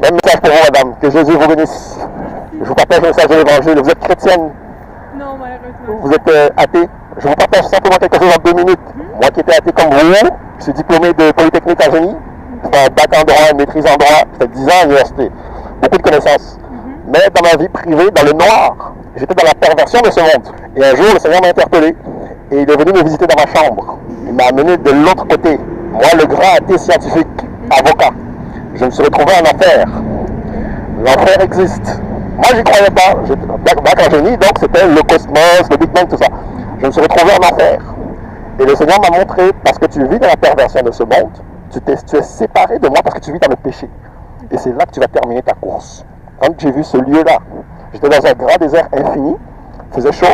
Même message pour vous, madame. Que Jésus vous bénisse. Je vous partage le message de l'évangile. Vous êtes chrétienne? Non, malheureusement. Vous êtes athée? Je vous partage simplement quelque chose en 2 minutes. Moi qui étais athée comme vous, je suis diplômé de Polytechnique en génie. J'ai un bac en droit, une maîtrise en droit. J'ai fait 10 ans à l'université. Beaucoup de connaissances. Mais dans ma vie privée, dans le noir, j'étais dans la perversion de ce monde. Et un jour, le Seigneur m'a interpellé et il est venu me visiter dans ma chambre. Il m'a amené de l'autre côté. Moi, le grand athée scientifique, avocat. Je me suis retrouvé en enfer. L'enfer existe. Moi, j'y croyais pas. J'étais bac en génie, donc c'était le cosmos, le Big Bang, tout ça. Je me suis retrouvé en enfer. Et le Seigneur m'a montré, parce que tu vis dans la perversion de ce monde, tu es séparé de moi parce que tu vis dans le péché. Et c'est là que tu vas terminer ta course. Quand j'ai vu ce lieu-là, j'étais dans un grand désert infini, il faisait chaud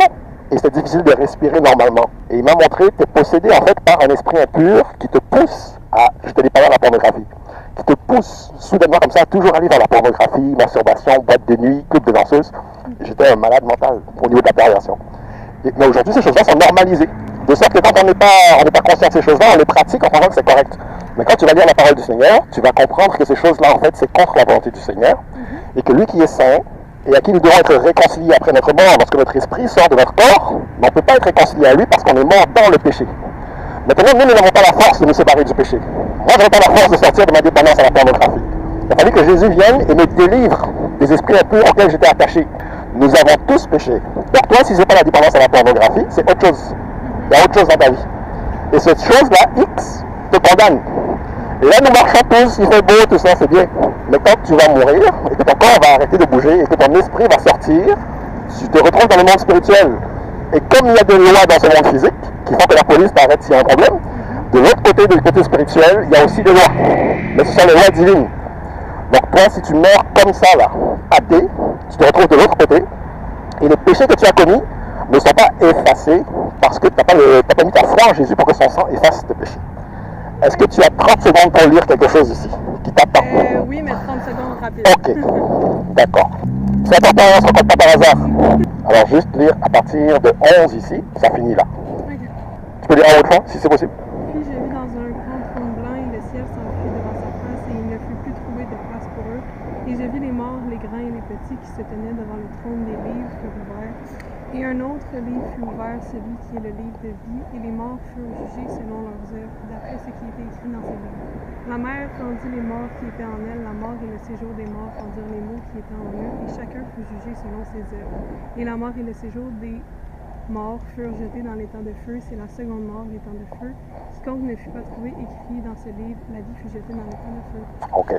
et c'était difficile de respirer normalement. Et il m'a montré que tu es possédé en fait par un esprit impur qui te pousse à, je te dis pas la pornographie, qui te pousse soudainement comme ça à toujours aller vers la pornographie, masturbation, boîte de nuit, club de danseuses. J'étais un malade mental au niveau de la perversion. Mais aujourd'hui, ces choses-là sont normalisées. De sorte que quand on n'est pas conscient de ces choses-là, on les pratique en pensant que c'est correct. Mais quand tu vas lire la parole du Seigneur, tu vas comprendre que ces choses-là, en fait, c'est contre la volonté du Seigneur. Et que lui qui est saint, et à qui nous devons être réconciliés après notre mort, lorsque notre esprit sort de notre corps, on ne peut pas être réconcilié à lui parce qu'on est mort dans le péché. Maintenant, nous n'avons pas la force de nous séparer du péché. Moi, je n'avais pas la force de sortir de ma dépendance à la pornographie. Il a fallu que Jésus vienne et me délivre des esprits impurs auxquels j'étais attaché. Nous avons tous péché. Pour toi, si ce n'est pas la dépendance à la pornographie, c'est autre chose. Il y a autre chose dans ta vie. Et cette chose-là, X, te condamne. Et là, nous marchons tous, il fait beau, tout ça, c'est bien. Mais quand tu vas mourir, et que ton corps va arrêter de bouger, et que ton esprit va sortir, tu te retrouves dans le monde spirituel. Et comme il y a des lois dans ce monde physique, qui font que la police t'arrête s'il y a un problème, de l'autre côté, du côté spirituel, il y a aussi des lois. Mais ce sont les lois divines. Donc toi, si tu meurs comme ça, là, athée, tu te retrouves de l'autre côté, et les péchés que tu as commis ne sont pas effacés parce que tu n'as pas mis ta foi en Jésus pour que son sang efface tes péchés. Est-ce que tu as 30 secondes pour lire quelque chose ici qui t'attend? Oui, mais 30 secondes rapide. Ok, d'accord. C'est important, on ne se rencontre pas par hasard. Alors juste lire à partir de 11 ici, ça finit là. Okay. Tu peux lire en haut de fond, si c'est possible. Puis je vis dans un grand trône blanc et le ciel s'enfuit devant sa face et il ne fut plus trouvé de place pour eux. Et je vis les morts, les grands et les petits qui se tenaient devant le trône, des livres furent ouverts. Et un autre livre fut ouvert, celui qui est le livre de vie, et les morts furent jugés selon leurs œuvres, d'après ce qui était écrit dans ces livres. La mer fendit les morts qui étaient en elle, la mort et le séjour des morts fendirent les mots qui étaient en eux, et chacun fut jugé selon ses œuvres. Et la mort et le séjour des morts furent jetés dans l'étang de feu, c'est la seconde mort, l'étang de feu. Quiconque ne fut pas trouvé écrit dans ce livre, la vie fut jetée dans l'étang de feu. Ok.